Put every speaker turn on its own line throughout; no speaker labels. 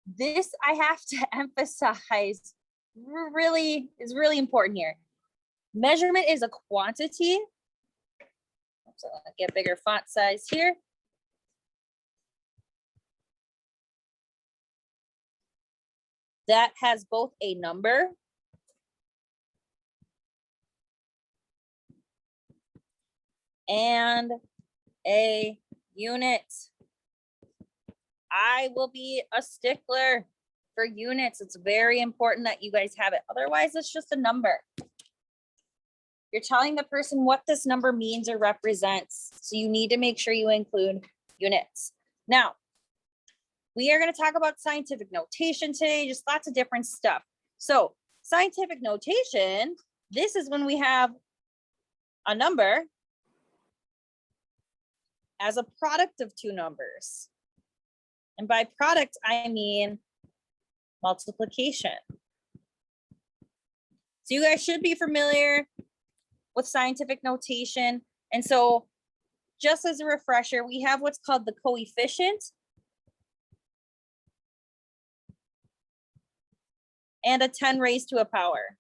this I have to emphasize is really important here. Measurement is a quantity. So I'll get bigger font size here. That has both a number and a unit. I will be a stickler for units. It's very important that you guys have it. Otherwise, it's just a number. You're telling the person what this number means or represents. So you need to make sure you include units. Now, we are going to talk about scientific notation today, just lots of different stuff. So scientific notation, this is when we have a number as a product of two numbers. And by product, I mean multiplication. So you guys should be familiar with scientific notation. And so just as a refresher, we have what's called the coefficient and a 10 raised to a power.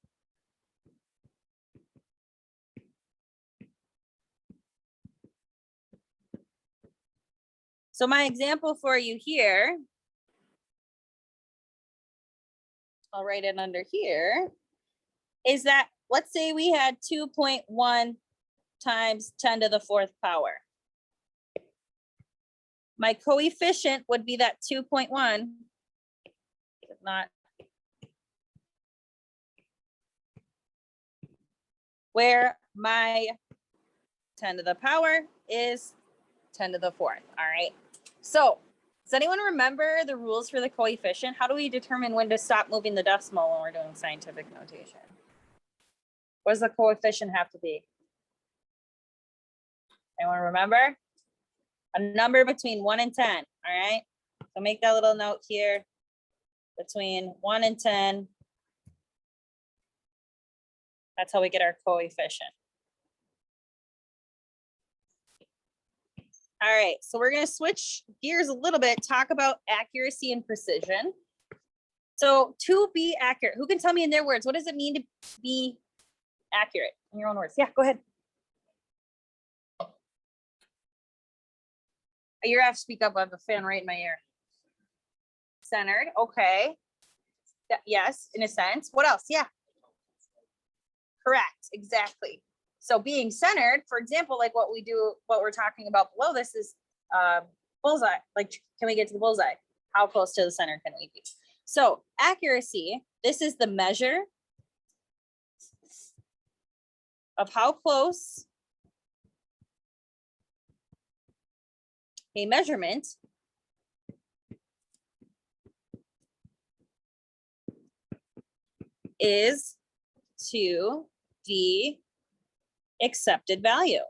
So my example for you here, I'll write it under here, is that let's say we had 2.1 times 10 to the fourth power. My coefficient would be that 2.1, if not, where my 10 to the power is 10 to the fourth, all right? So does anyone remember the rules for the coefficient? How do we determine when to stop moving the decimal when we're doing scientific notation? What does the coefficient have to be? Anyone remember? A number between 1 and 10, all right? So make that little note here, between 1 and 10. That's how we get our coefficient. All right, so we're gonna switch gears a little bit, talk about accuracy and precision. So to be accurate, who can tell me in their words, what does it mean to be accurate in your own words? Yeah, go ahead. You have to speak up. I have a fan right in my ear. Centered, okay. Yes, in a sense. What else? Yeah. Correct, exactly. So being centered, for example, like what we do, what we're talking about below this is bullseye. Like, can we get to the bullseye? How close to the center can we be? So accuracy, this is the measure of how close a measurement is to the accepted value.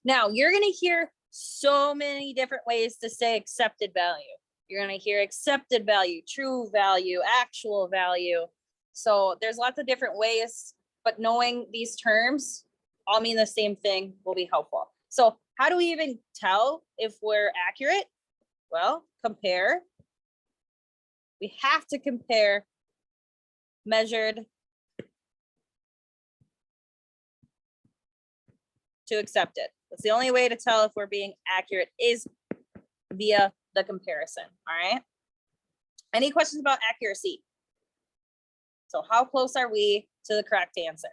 Now, you're going to hear so many different ways to say accepted value. You're going to hear accepted value, true value, actual value. So there's lots of different ways, but knowing these terms all mean the same thing will be helpful. So how do we even tell if we're accurate? Well, compare. We have to compare measured to accepted. That's the only way to tell if we're being accurate is via the comparison, all right? Any questions about accuracy? So how close are we to the correct answer?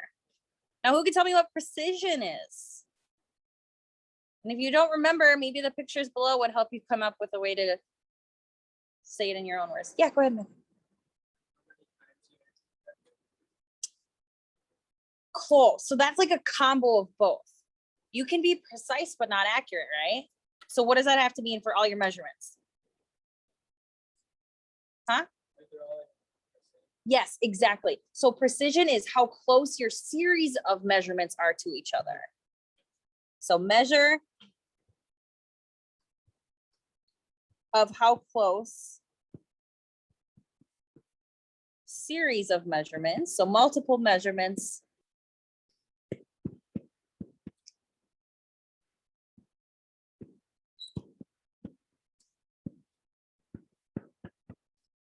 Now, who can tell me what precision is? And if you don't remember, maybe the pictures below would help you come up with a way to say it in your own words. Yeah, go ahead, man. Close. So that's like a combo of both. You can be precise but not accurate, right? So what does that have to mean for all your measurements? Huh? Yes, exactly. So precision is how close your series of measurements are to each other. So measure of how close series of measurements, so multiple measurements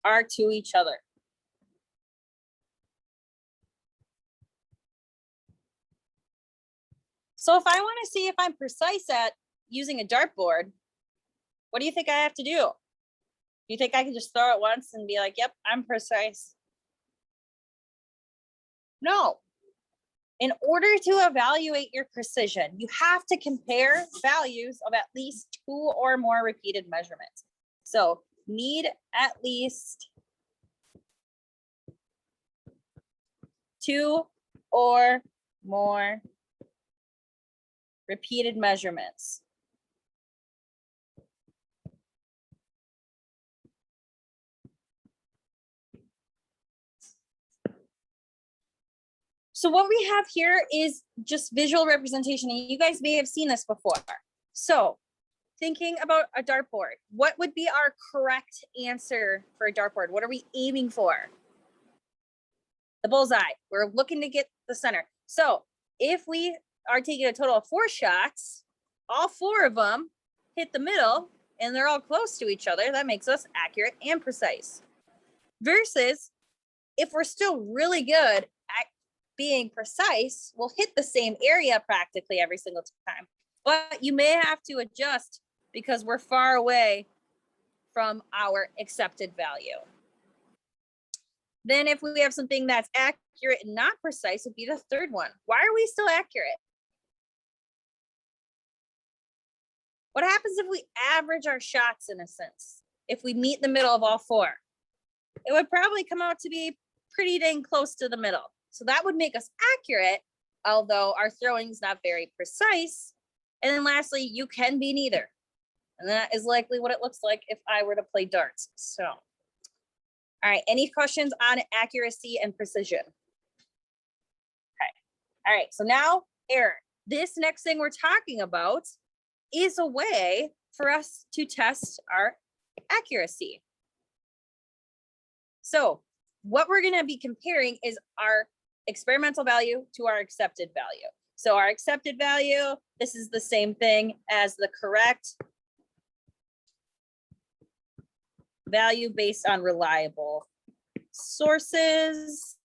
are to each other. So if I want to see if I'm precise at using a dartboard, what do you think I have to do? Do you think I can just throw it once and be like, yep, I'm precise? No. In order to evaluate your precision, you have to compare values of at least 2 or more repeated measurements. So need at least 2 or more repeated measurements. So what we have here is just visual representation, and you guys may have seen this before. So thinking about a dartboard, what would be our correct answer for a dartboard? What are we aiming for? The bullseye. We're looking to get the center. So if we are taking a total of 4 shots, all 4 of them hit the middle and they're all close to each other, that makes us accurate and precise. Versus if we're still really good at being precise, we'll hit the same area practically every single time. But you may have to adjust because we're far away from our accepted value. Then if we have something that's accurate and not precise, would be the third one. Why are we still accurate? What happens if we average our shots in a sense? If we meet the middle of all 4, it would probably come out to be pretty dang close to the middle. So that would make us accurate, although our throwing is not very precise. And then lastly, you can be neither. And that is likely what it looks like if I were to play darts. So, all right, any questions on accuracy and precision? Okay, all right, so now error. This next thing we're talking about is a way for us to test our accuracy. So what we're gonna be comparing is our experimental value to our accepted value. So our accepted value, this is the same thing as the correct value based on reliable sources.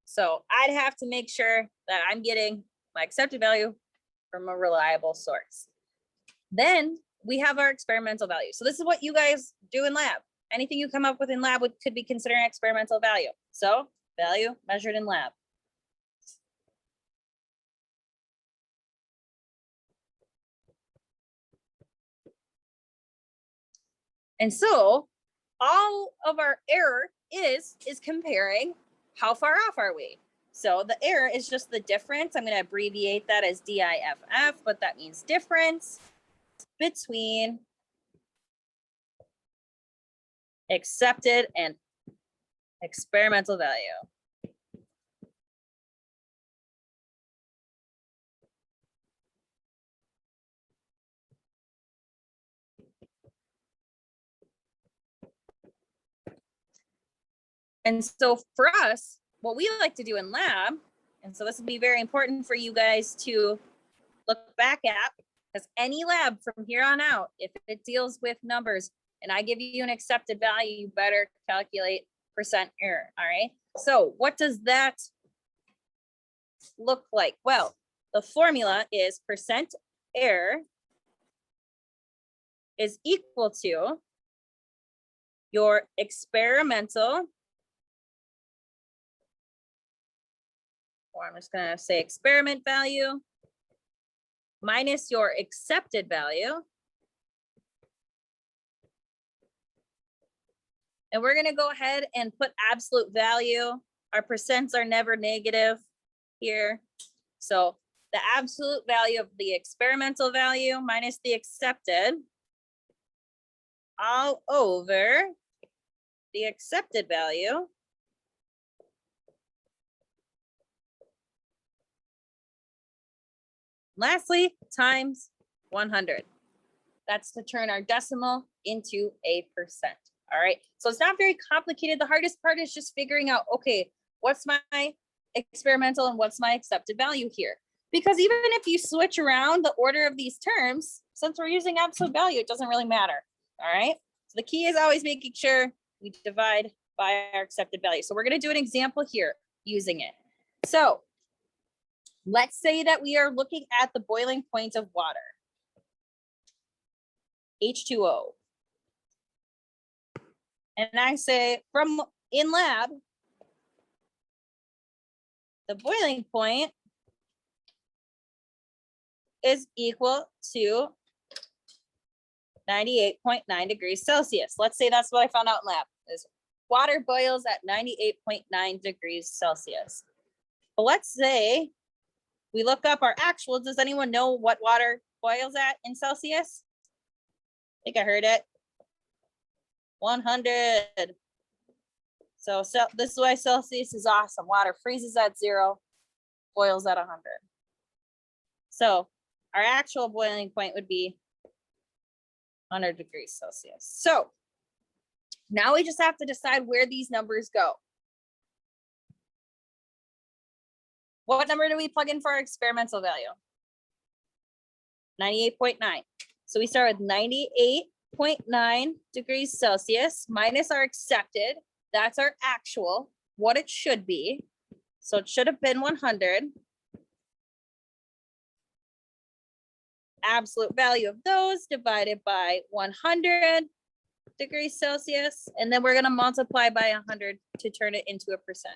So I'd have to make sure that I'm getting my accepted value from a reliable source. Then we have our experimental value. So this is what you guys do in lab. Anything you come up with in lab could be considered an experimental value. So value measured in lab. And so all of our error is comparing how far off are we? So the error is just the difference. I'm going to abbreviate that as DIFF, but that means difference between accepted and experimental value. And so for us, what we like to do in lab, and so this will be very important for you guys to look back at, because any lab from here on out, if it deals with numbers and I give you an accepted value, you better calculate percent error, all right? So what does that look like? Well, the formula is percent error is equal to your experimental, or I'm just gonna say experiment value, minus your accepted value. And we're gonna go ahead and put absolute value. Our percents are never negative here. So the absolute value of the experimental value minus the accepted all over the accepted value lastly times 100. That's to turn our decimal into a percent. All right, so it's not very complicated. The hardest part is just figuring out, okay, what's my experimental and what's my accepted value here? Because even if you switch around the order of these terms, since we're using absolute value, it doesn't really matter. All right. So the key is always making sure we divide by our accepted value. So we're going to do an example here using it. So let's say that we are looking at the boiling point of water, H2O. And I say from in lab, the boiling point is equal to 98.9 degrees Celsius. Let's say that's what I found out in lab, is water boils at 98.9 degrees Celsius. But let's say we look up our actual. Does anyone know what water boils at in Celsius? I think I heard it. 100. So this is why Celsius is awesome. Water freezes at 0, boils at 100. So our actual boiling point would be 100 degrees Celsius. So now we just have to decide where these numbers go. What number do we plug in for our experimental value? 98.9. So we start with 98.9 degrees Celsius minus our accepted. That's our actual, what it should be. So it should have been 100. Absolute value of those divided by 100 degrees Celsius. And then we're going to multiply by 100 to turn it into a percent.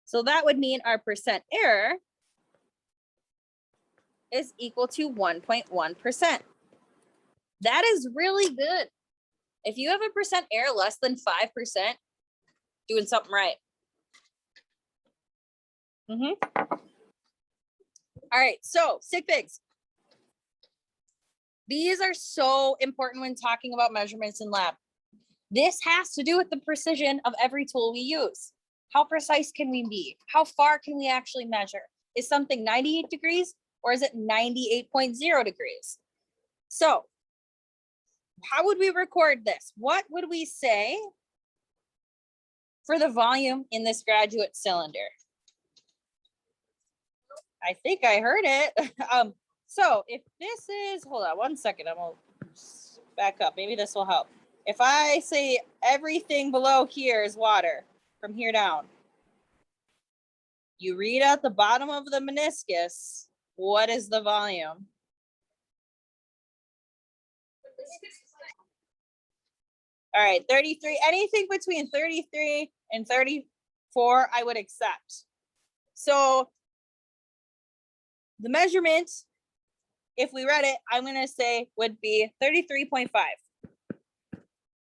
So that would mean our percent error is equal to 1.1%. That is really good. If you have a percent error less than 5%, doing something right. All right, so Sig Figs. These are so important when talking about measurements in lab. This has to do with the precision of every tool we use. How precise can we be? How far can we actually measure? Is something 98 degrees or is it 98.0 degrees? So how would we record this? What would we say for the volume in this graduate cylinder? I think I heard it. So if this is, hold on one second, I'm gonna back up. Maybe this will help. If I say everything below here is water from here down, you read at the bottom of the meniscus, what is the volume? All right, 33, anything between 33 and 34, I would accept. So the measurement, if we read it, I'm gonna say would be 33.5.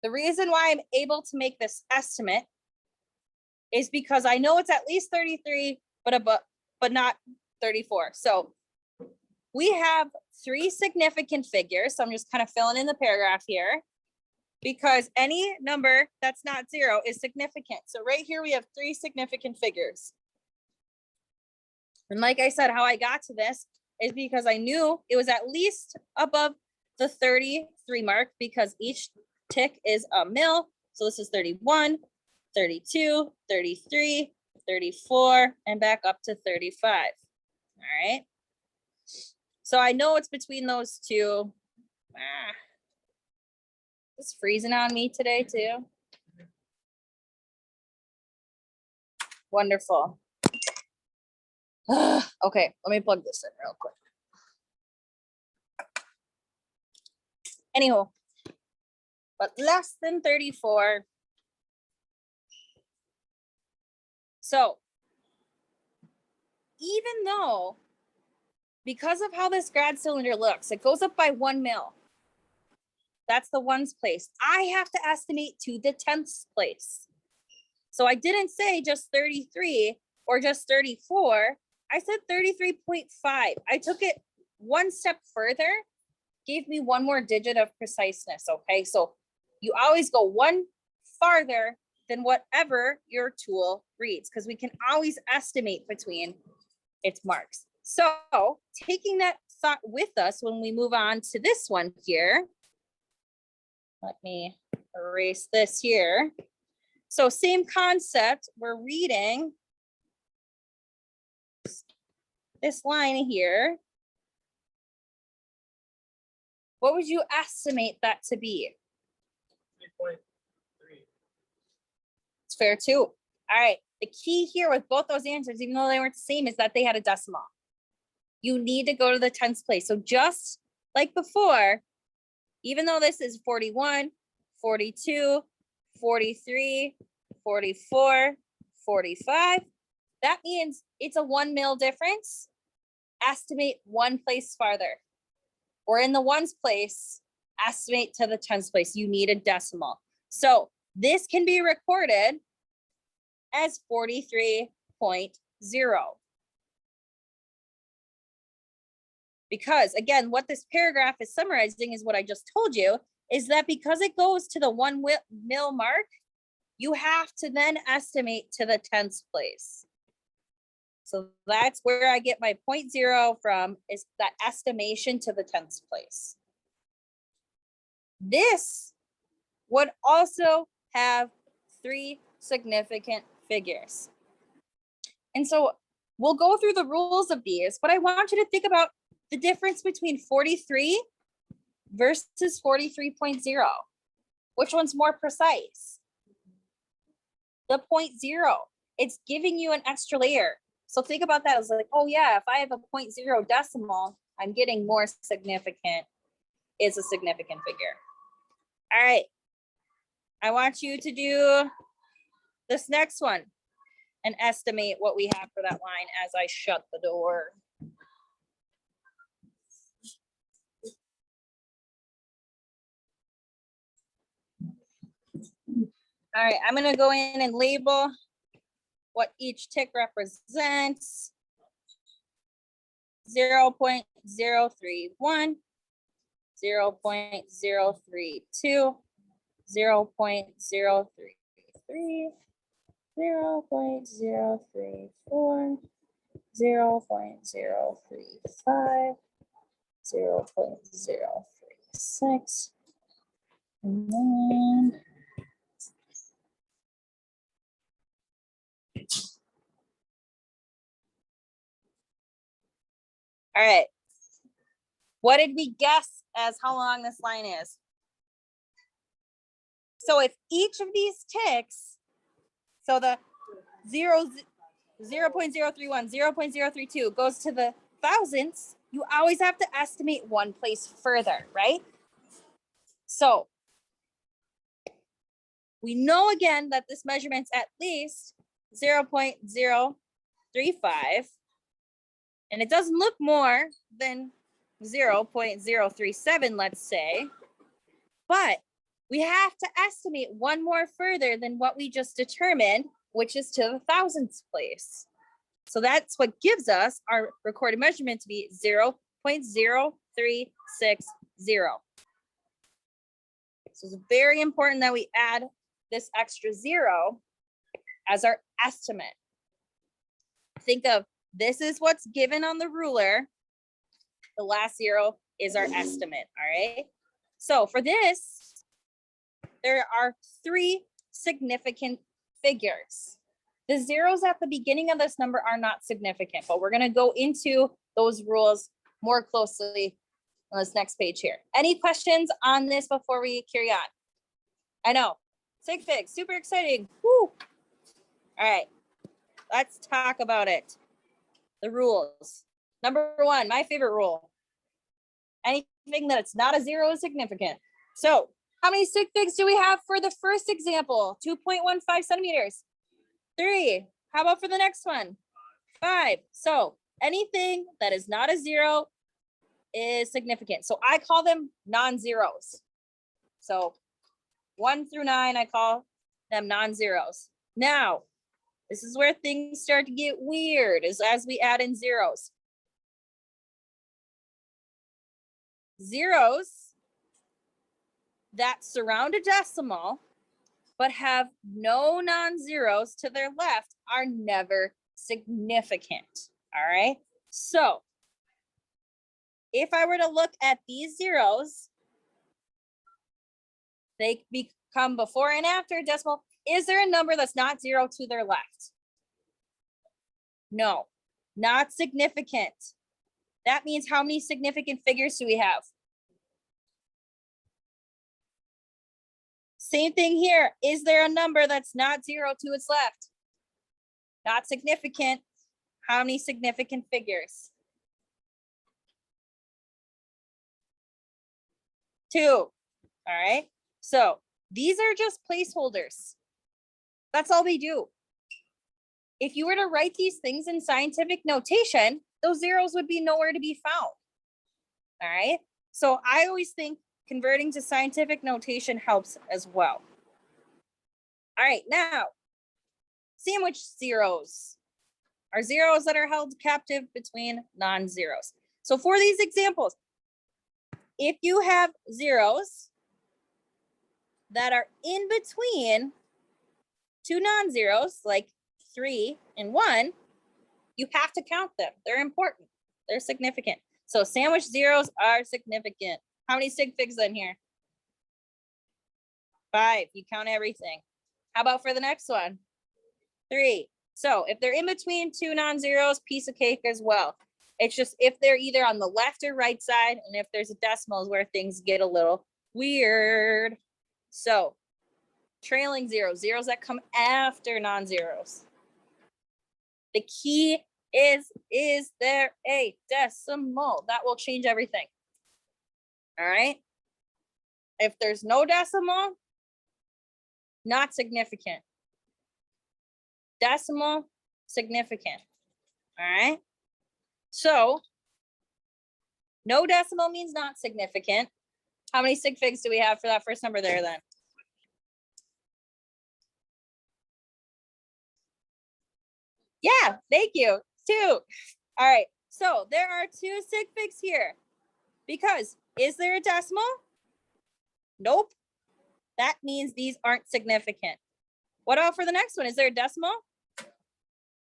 The reason why I'm able to make this estimate is because I know it's at least 33, but not 34. So we have 3 significant figures. So I'm just kind of filling in the paragraph here because any number that's not 0 is significant. So right here we have 3 significant figures. And like I said, how I got to this is because I knew it was at least above the 33 mark because each tick is a mil. So this is 31, 32, 33, 34, and back up to 35. All right. So I know it's between those two. It's freezing on me today too. Wonderful. Okay, let me plug this in real quick. Anywho, but less than 34. So even though, because of how this grad cylinder looks, it goes up by 1 mil. That's the ones place. I have to estimate to the 10th place. So I didn't say just 33 or just 34. I said 33.5. I took it one step further, gave me one more digit of preciseness. Okay, so you always go one farther than whatever your tool reads, because we can always estimate between its marks. So taking that thought with us when we move on to this one here, let me erase this here. So same concept, we're reading this line here. What would you estimate that to be?
3.3.
It's fair too. All right, the key here with both those answers, even though they weren't the same, is that they had a decimal. You need to go to the tens place. So just like before, even though this is 41, 42, 43, 44, 45, that means it's a 1 mil difference. Estimate one place farther. We're in the ones place, estimate to the tens place. You need a decimal. So this can be recorded as 43.0. Because again, what this paragraph is summarizing is what I just told you, is that because it goes to the 1 mil mark, you have to then estimate to the tens place. So that's where I get my 0.0 from, is that estimation to the tens place. This would also have 3 significant figures. And so we'll go through the rules of these, but I want you to think about the difference between 43 versus 43.0. Which one's more precise? The 0.0. It's giving you an extra layer. So think about that as like, oh yeah, if I have a 0.0 decimal, I'm getting more significant, is a significant figure. All right. I want you to do this next one and estimate what we have for that line as I shut the door. All right, I'm gonna go in and label what each tick represents. 0.031, 0.032, 0.033, 0.034, 0.035, 0.036, and then all right. What did we guess as how long this line is? So if each of these ticks, so the 0.031, 0.032 goes to the thousandths, you always have to estimate one place further, right? So we know again that this measurement's at least 0.035, and it doesn't look more than 0.037, let's say, but we have to estimate one more further than what we just determined, which is to the thousandths place. So that's what gives us our recorded measurement to be 0.0360. So it's very important that we add this extra 0 as our estimate. Think of this is what's given on the ruler. The last 0 is our estimate, all right? So for this, there are 3 significant figures. The zeros at the beginning of this number are not significant, but we're gonna go into those rules more closely on this next page here. Any questions on this before we carry on? I know, Sig Figs, super exciting, woo! All right, let's talk about it. The rules. Number 1, my favorite rule. Anything that's not a 0 is significant. So how many Sig Figs do we have for the first example? 2.15 centimeters. 3. How about for the next one? 5. So anything that is not a 0 is significant. So I call them non-zeros. So 1 through 9, I call them non-zeros. Now, this is where things start to get weird, is as we add in zeros. Zeros that surround a decimal but have no non-zeros to their left are never significant, all right? So if I were to look at these zeros, they become before and after a decimal. Is there a number that's not 0 to their left? No, not significant. That means how many significant figures do we have? Same thing here. Is there a number that's not 0 to its left? Not significant. How many significant figures? 2. All right. So these are just placeholders. That's all they do. If you were to write these things in scientific notation, those zeros would be nowhere to be found. All right. So I always think converting to scientific notation helps as well. All right. Now, sandwich zeros are zeros that are held captive between non-zeros. So for these examples, if you have zeros that are in between two non-zeros, like 3 and 1, you have to count them. They're important. They're significant. So sandwich zeros are significant. How many sig figs in here? 5. You count everything. How about for the next one? 3. So if they're in between two non-zeros, piece of cake as well. It's just if they're either on the left or right side, and if there's a decimal is where things get a little weird. So trailing zeros, zeros that come after non-zeros. The key is there a decimal? That will change everything. All right. If there's no decimal, not significant. Decimal, significant. All right. So no decimal means not significant. How many sig figs do we have for that first number there then? Yeah, thank you. 2. All right. So there are 2 sig figs here because is there a decimal? Nope. That means these aren't significant. What about for the next one? Is there a decimal?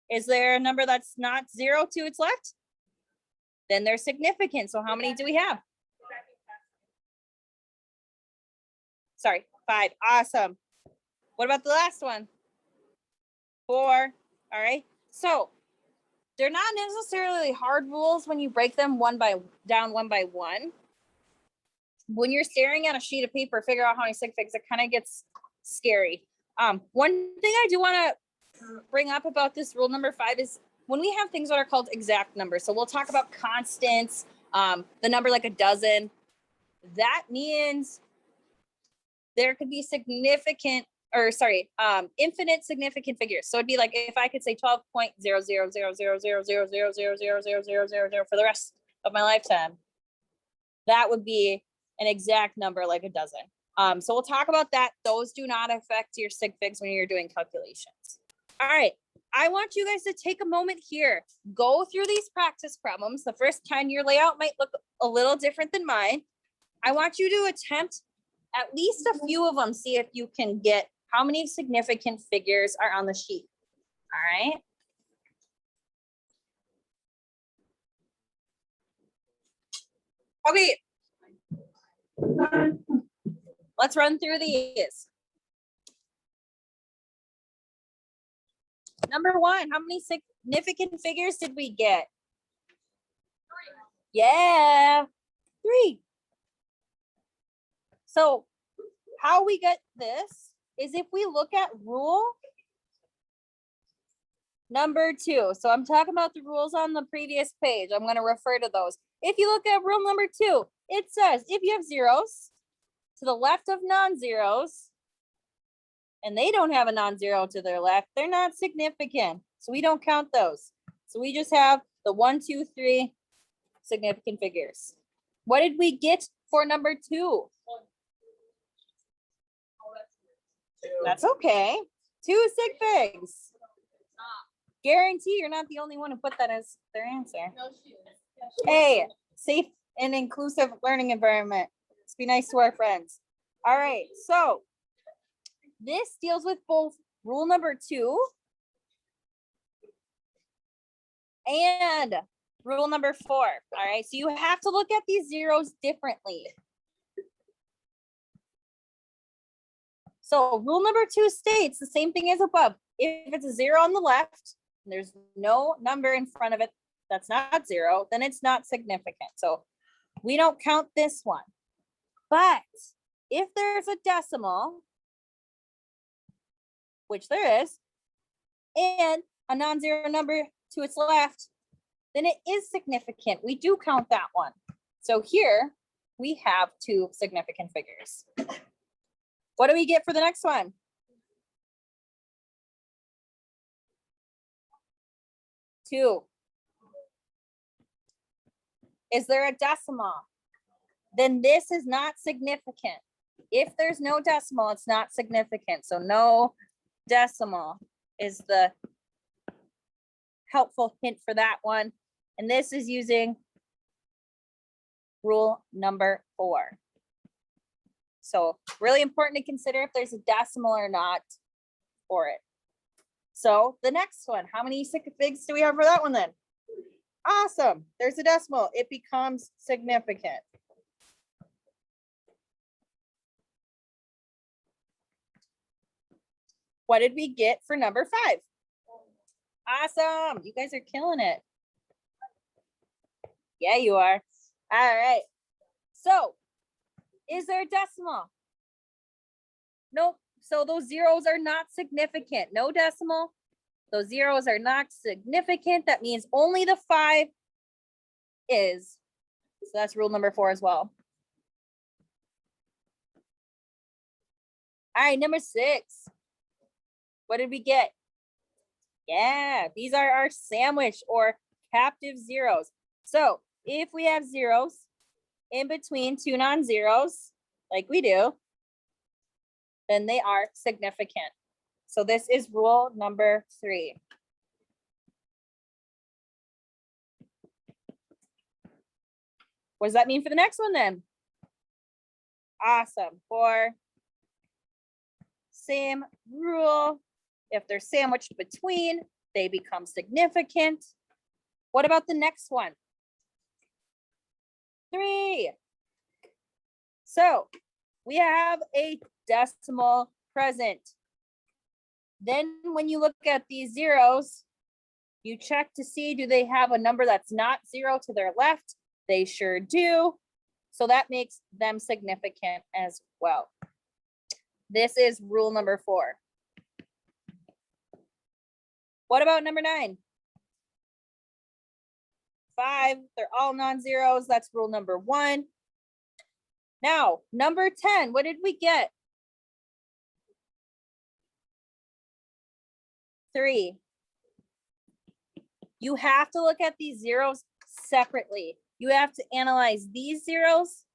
Is there a number that's not 0 to its left? Then they're significant. So how many do we have? Sorry, 5. Awesome. What about the last one? 4. All right. So they're not necessarily hard rules when you break them one by one. When you're staring at a sheet of paper, figure out how many sig figs, it kind of gets scary. One thing I do want to bring up about this rule number 5 is when we have things that are called exact numbers. So we'll talk about constants, the number like a dozen. That means there could be infinite significant figures. So it'd be like if I could say 12.000000000000000 for the rest of my lifetime, that would be an exact number like a dozen. So we'll talk about that. Those do not affect your sig figs when you're doing calculations. All right. I want you guys to take a moment here, go through these practice problems. The first 10, your layout might look a little different than mine. I want you to attempt at least a few of them, see if you can get how many significant figures are on the sheet. All right. Okay. Let's run through these. Number 1, how many significant figures did we get? 3. Yeah, 3. So how we get this is if we look at rule number 2. So I'm talking about the rules on the previous page. I'm going to refer to those. If you look at rule number 2, it says if you have zeros to the left of non-zeros, and they don't have a non-zero to their left, they're not significant. So we don't count those. So we just have the 1, 2, 3 significant figures. What did we get for number 2? That's okay. 2 sig figs. Guarantee you're not the only one who put that as their answer. Hey, safe and inclusive learning environment. Let's be nice to our friends. All right, so this deals with both rule number 2 and rule number 4. All right, so you have to look at these zeros differently. So rule number 2 states the same thing as above. If it's a 0 on the left, and there's no number in front of it that's not 0, then it's not significant. So we don't count this one. But if there's a decimal, which there is, and a non-zero number to its left, then it is significant. We do count that one. So here we have 2 significant figures. What do we get for the next one? 2. Is there a decimal? Then this is not significant. If there's no decimal, it's not significant. So no decimal is the helpful hint for that one. And this is using rule number 4. So really important to consider if there's a decimal or not for it. So the next one, how many Sig Figs do we have for that one then? Awesome. There's a decimal. It becomes significant. What did we get for number 5? Awesome. You guys are killing it. Yeah, you are. All right. So is there a decimal? Nope. So those zeros are not significant. No decimal. Those zeros are not significant. That means only the 5 is. So that's rule number 4 as well. All right, number 6. What did we get? Yeah, these are our sandwich or captive zeros. So if we have zeros in between 2 non-zeros, like we do, then they are significant. So this is rule number 3. What does that mean for the next one then? Awesome. 4. Same rule. If they're sandwiched between, they become significant. What about the next one? 3. So we have a decimal present. Then when you look at these zeros, you check to see, do they have a number that's not 0 to their left? They sure do. So that makes them significant as well. This is rule number 4. What about number 9? 5, they're all non-zeros. That's rule number 1. Now, number 10, what did we get? 3. You have to look at these zeros separately. You have to analyze these zeros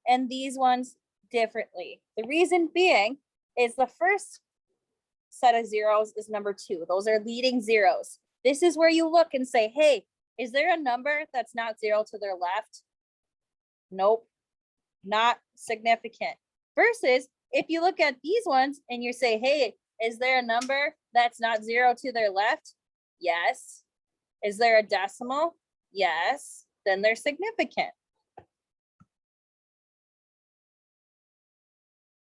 and these ones differently. The reason being is the first set of zeros is number 2. Those are leading zeros. This is where you look and say, hey, is there a number that's not 0 to their left? Nope, not significant. Versus if you look at these ones and you say, hey, is there a number that's not 0 to their left? Yes. Is there a decimal? Yes. Then they're significant.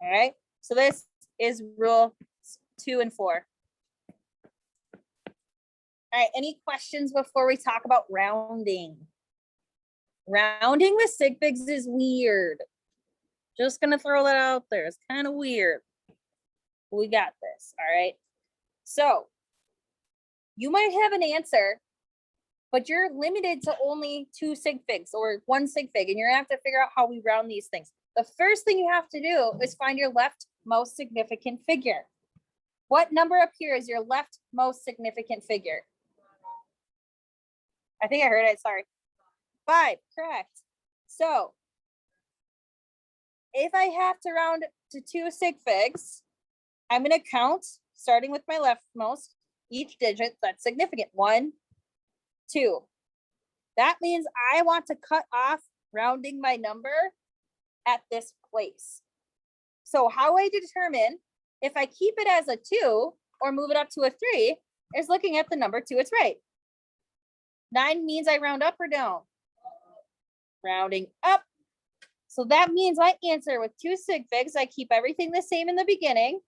All right. So this is rule 2 and 4. All right. Any questions before we talk about rounding? Rounding with Sig Figs is weird. Just going to throw that out there. It's kind of weird. We got this. All right. So you might have an answer, but you're limited to only 2 Sig Figs or 1 Sig Fig, and you're gonna have to figure out how we round these things. The first thing you have to do is find your left most significant figure. What number up here is your left most significant figure? I think I heard it. Sorry. 5. Correct. So if I have to round to 2 Sig Figs, I'm going to count, starting with my leftmost, each digit that's significant. 1, 2. That means I want to cut off rounding my number at this place. So how I determine if I keep it as a 2 or move it up to a 3 is looking at the number to its right. 9 means I round up or down? Rounding up. So that means I answer with 2 sig figs. I keep everything the same in the beginning.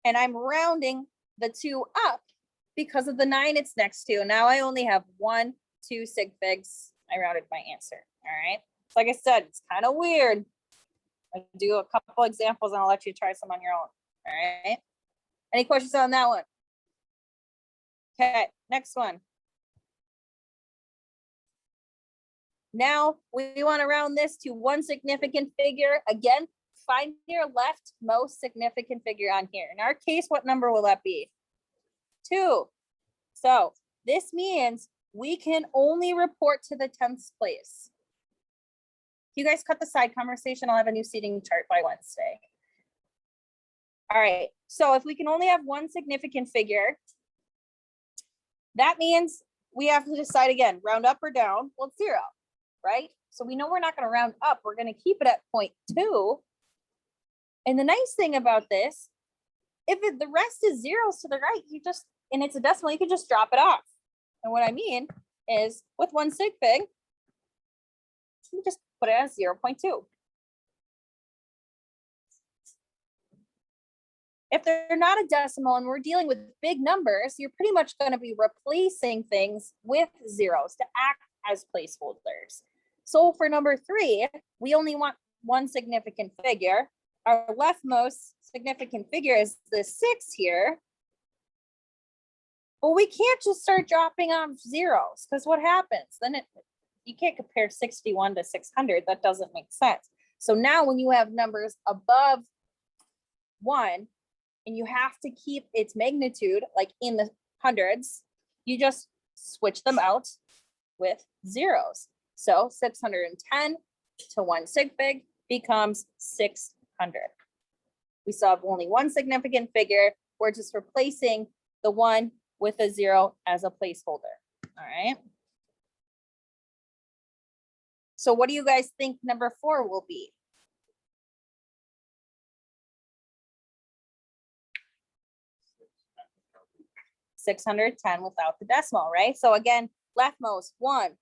And I'm rounding the 2 up because of the 9 it's next to. Now I only have 1, 2 sig figs. I rounded my answer. All right. So like I said, it's kind of weird. I'll do a couple examples and I'll let you try some on your own. All right. Any questions on that one? Okay, next one. Now we want to round this to 1 significant figure. Again, find your left most significant figure on here. In our case, what number will that be? 2. So this means we can only report to the 10th place. You guys cut the side conversation. I'll have a new seating chart by Wednesday. All right, so if we can only have 1 significant figure, that means we have to decide again, round up or down. Well, it's 0, right? So we know we're not going to round up. We're going to keep it at 0.2. And the nice thing about this, if the rest is zeros to the right, and it's a decimal, you can just drop it off. And what I mean is with 1 sig fig, you just put it as 0.2. If they're not a decimal and we're dealing with big numbers, you're pretty much going to be replacing things with zeros to act as placeholders. So for number 3, we only want 1 significant figure. Our leftmost significant figure is the 6 here. But we can't just start dropping off zeros, because what happens? Then you can't compare 61 to 600. That doesn't make sense. So now when you have numbers above 1, and you have to keep its magnitude like in the hundreds, you just switch them out with zeros. So 610 to 1 sig fig becomes 600. We still have only 1 significant figure. We're just replacing the 1 with a 0 as a placeholder. All right. So what do you guys think number 4 will be? $610 without the decimal, right? So again, leftmost 1,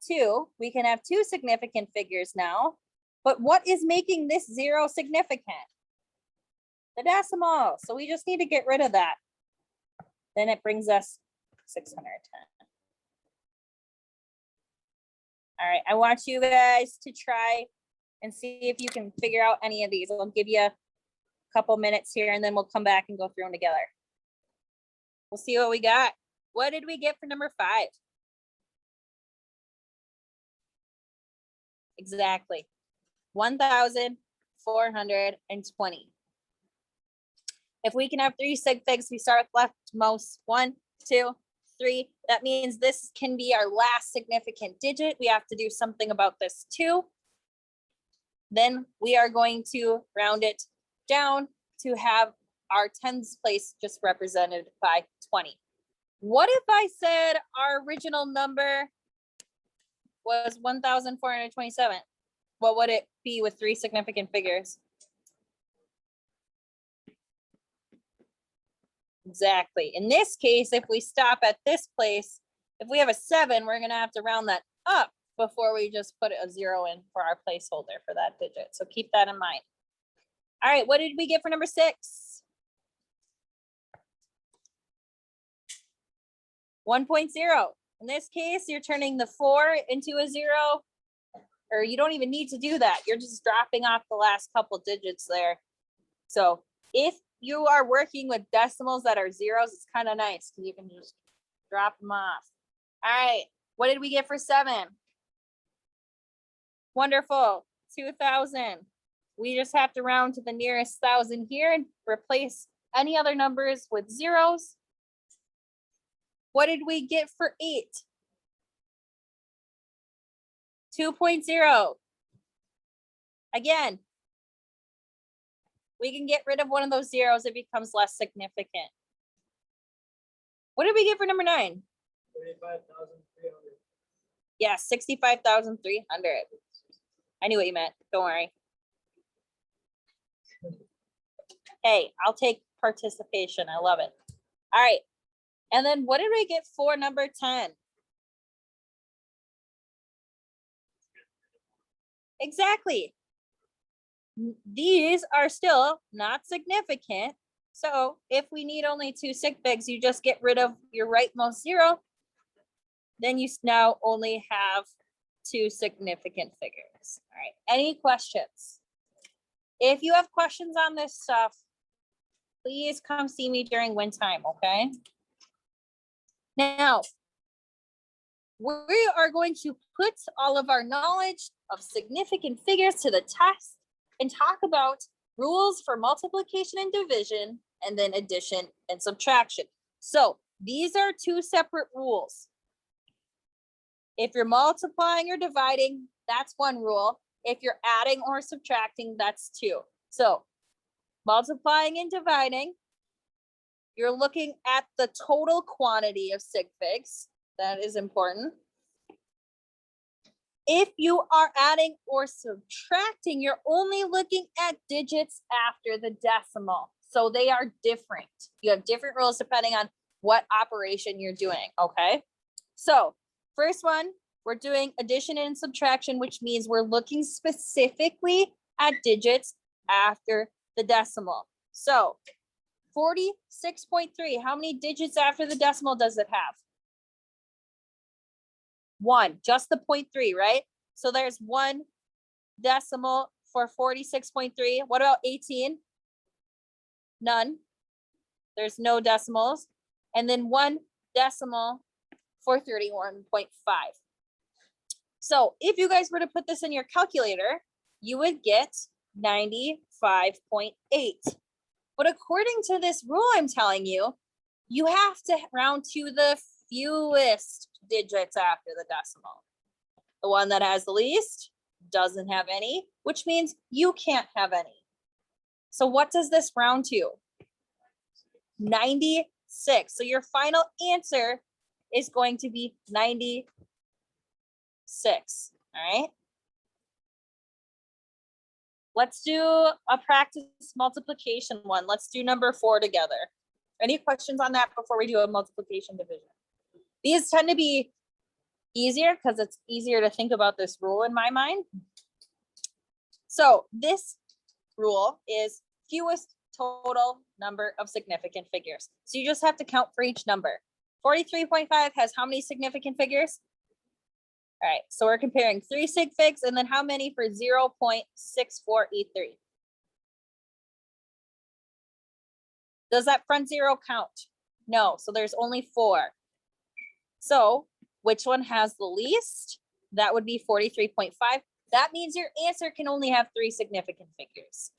2, we can have 2 significant figures now, but what is making this 0 significant? The decimal. So we just need to get rid of that. Then it brings us 610. All right, I want you guys to try and see if you can figure out any of these. I'll give you a couple minutes here and then we'll come back and go through them together. We'll see what we got. What did we get for number 5? Exactly. 1,420. If we can have 3 sig figs, we start with leftmost 1, 2, 3. That means this can be our last significant digit. We have to do something about this too. Then we are going to round it down to have our 10th place just represented by 20. What if I said our original number was 1,427? What would it be with 3 significant figures? Exactly. In this case, if we stop at this place, if we have a 7, we're going to have to round that up before we just put a 0 in for our placeholder for that digit. So keep that in mind. All right, what did we get for number 6? 1.0. In this case, you're turning the 4 into a 0, or you don't even need to do that. You're just dropping off the last couple digits there. So if you are working with decimals that are zeros, it's kind of nice because you can just drop them off. All right, what did we get for 7? Wonderful, 2,000. We just have to round to the nearest 1,000 here and replace any other numbers with zeros. What did we get for 8? 2.0. Again, we can get rid of one of those zeros. It becomes less significant. What did we get for number 9?
35,300.
Yeah, 65,300. I knew what you meant. Don't worry. Hey, I'll take participation. I love it. All right. And then what did we get for number 10? Exactly. These are still not significant. So if we need only 2 sig figs, you just get rid of your rightmost 0. Then you now only have 2 significant figures. All right. Any questions? If you have questions on this stuff, please come see me during win time, okay? Now, we are going to put all of our knowledge of significant figures to the test and talk about rules for multiplication and division, and then addition and subtraction. So these are 2 separate rules. If you're multiplying or dividing, that's 1 rule. If you're adding or subtracting, that's 2. So multiplying and dividing, you're looking at the total quantity of sig figs. That is important. If you are adding or subtracting, you're only looking at digits after the decimal. So they are different. You have different rules depending on what operation you're doing, okay? So first one, we're doing addition and subtraction, which means we're looking specifically at digits after the decimal. So 46.3, how many digits after the decimal does it have? 1, just the 0.3, right? So there's 1 decimal for 46.3. What about 18? None. There's no decimals. And then 1 decimal for 31.5. So if you guys were to put this in your calculator, you would get 95.8. But according to this rule I'm telling you, you have to round to the fewest digits after the decimal. The one that has the least doesn't have any, which means you can't have any. So what does this round to? 96. So your final answer is going to be 96. All right. Let's do a practice multiplication one. Let's do number 4 together. Any questions on that before we do a multiplication division? These tend to be easier because it's easier to think about this rule in my mind. So this rule is fewest total number of significant figures. So you just have to count for each number. 43.5 has how many significant figures? All right, so we're comparing 3 sig figs and then how many for 0.6483? Does that front 0 count? No, so there's only 4. So which one has the least? That would be 43.5. That means your answer can only have 3 significant figures.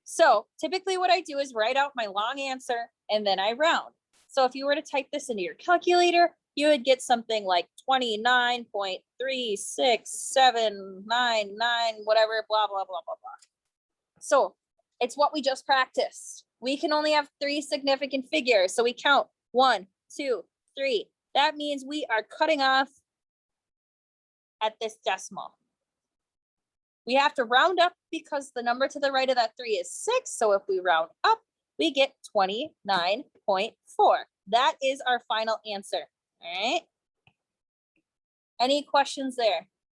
So typically what I do is write out my long answer and then I round. So if you were to type this into your calculator, you would get something like 29.36799, whatever, blah, blah, blah, blah, blah. So it's what we just practiced. We can only have 3 significant figures. So we count 1, 2, 3. That means we are cutting off at this decimal. We have to round up because the number to the right of that 3 is 6. So if we round up, we get 29.4. That is our final answer. All right. Any questions there?